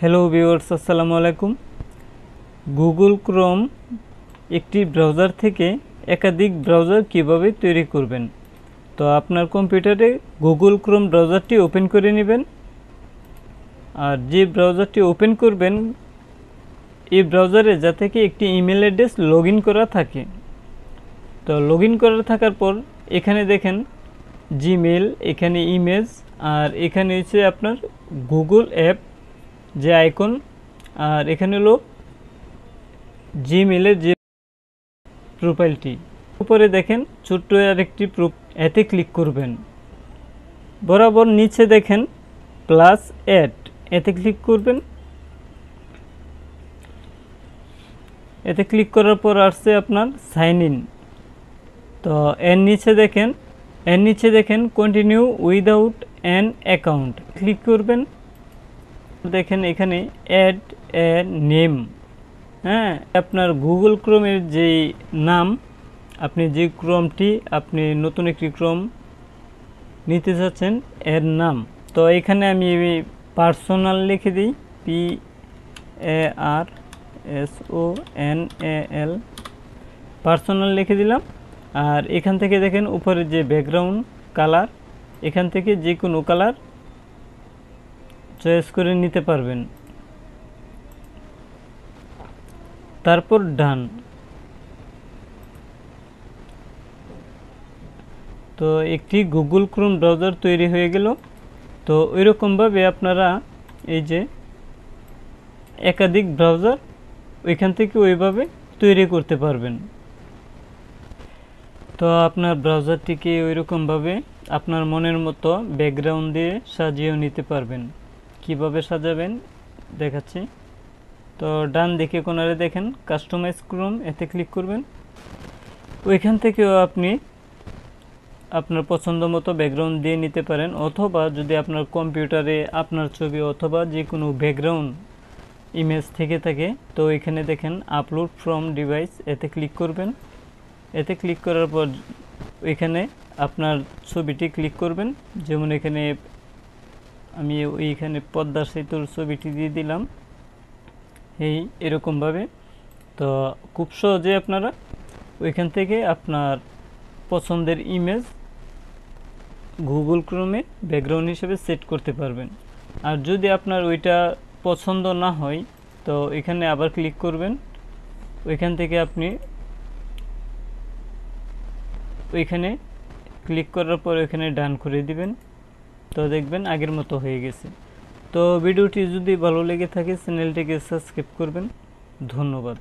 Hello viewers, আসসালামু আলাইকুম। Google Chrome একটি ব্রাউজার থেকে একাধিক ব্রাউজার কিভাবে তৈরি করবেন। তো আপনার কম্পিউটারে গুগল ক্রোম ব্রাউজারটি ওপেন করে নেবেন। আর যে ব্রাউজারটি ওপেন করবেন এই ব্রাউজারে যাতে কি একটি ইমেল অ্যাড্রেস লগ ইন করা থাকে। তো লগ ইন করা থাকার পর এখানে দেখেন জিমেল, এখানে ইমেজ, আর এখানে হচ্ছে আপনার গুগল অ্যাপ যে আইকন, আর এখানে হলো জিমেলের যে প্রোফাইলটি। উপরে দেখেন ছোট্ট আরেকটি এতে ক্লিক করবেন। বরাবর নিচে দেখেন প্লাস অ্যাড, এতে ক্লিক করবেন। এতে ক্লিক করার পর আসছে আপনার সাইন ইন। তো এর নিচে দেখেন continue without an account, click করবেন। দেখেন এখানে অ্যাড এ নেম, আপনার গুগল ক্রোমের যেই নাম, আপনি যে ক্রোমটি আপনি নতুন একটি ক্রোম নিতে চাচ্ছেন এর নাম। তো এখানে আমি পার্সোনাল লিখে দিই, PARSONAL, পার্সোনাল লিখে দিলাম। আর এখান থেকে দেখেন উপরে যে ব্যাকগ্রাউন্ড কালার, এখান থেকে যে কোনো কালার চয়েস করে নিতে পারবেন। তারপর ডান। তো একটি গুগল ক্রোম ব্রাউজার তৈরি হয়ে গেল। তো ওইরকমভাবে আপনারা এই যে একাধিক ব্রাউজার ওইখান থেকে ওইভাবে তৈরি করতে পারবেন। তো আপনার ব্রাউজারটিকে ওইরকমভাবে আপনার মনের মতো ব্যাকগ্রাউন্ড দিয়ে সাজিয়েও নিতে পারবেন। কিভাবে সাজাবেন দেখাচ্ছি। তো ডান দিকে কোণারে দেখেন কাস্টমাইজ ক্রোম, এতে ক্লিক করবেন। ওইখান থেকেও আপনি আপনার পছন্দ মতো ব্যাকগ্রাউন্ড দিয়ে নিতে পারেন, অথবা যদি আপনার কম্পিউটারে আপনার ছবি অথবা যে কোনো ব্যাকগ্রাউন্ড ইমেজ থেকে থাকে তো এখানে দেখেন আপলোড ফ্রম ডিভাইস, এতে ক্লিক করবেন। এতে ক্লিক করার পর ওইখানে আপনার ছবিটি ক্লিক করবেন। যেমন এখানে আমি ওইখানে পদ্মা সেতুর ছবিটি দিয়ে দিলাম এরকমভাবে। তো খুব সহজে আপনারা ওইখান থেকে আপনার পছন্দের ইমেজ গুগল ক্রোমে ব্যাকগ্রাউন্ড হিসেবে সেট করতে পারবেন। আর যদি আপনার ওইটা পছন্দ না হয় তো এখানে আবার ক্লিক করবেন। ওইখান থেকে আপনি ওইখানে ক্লিক করার পর ওইখানে ডান করে দিবেন। তো দেখবেন আগের মতো হয়ে গেছে। তো ভিডিওটি যদি ভালো লেগে থাকে চ্যানেলটিকে সাবস্ক্রাইব করবেন। ধন্যবাদ।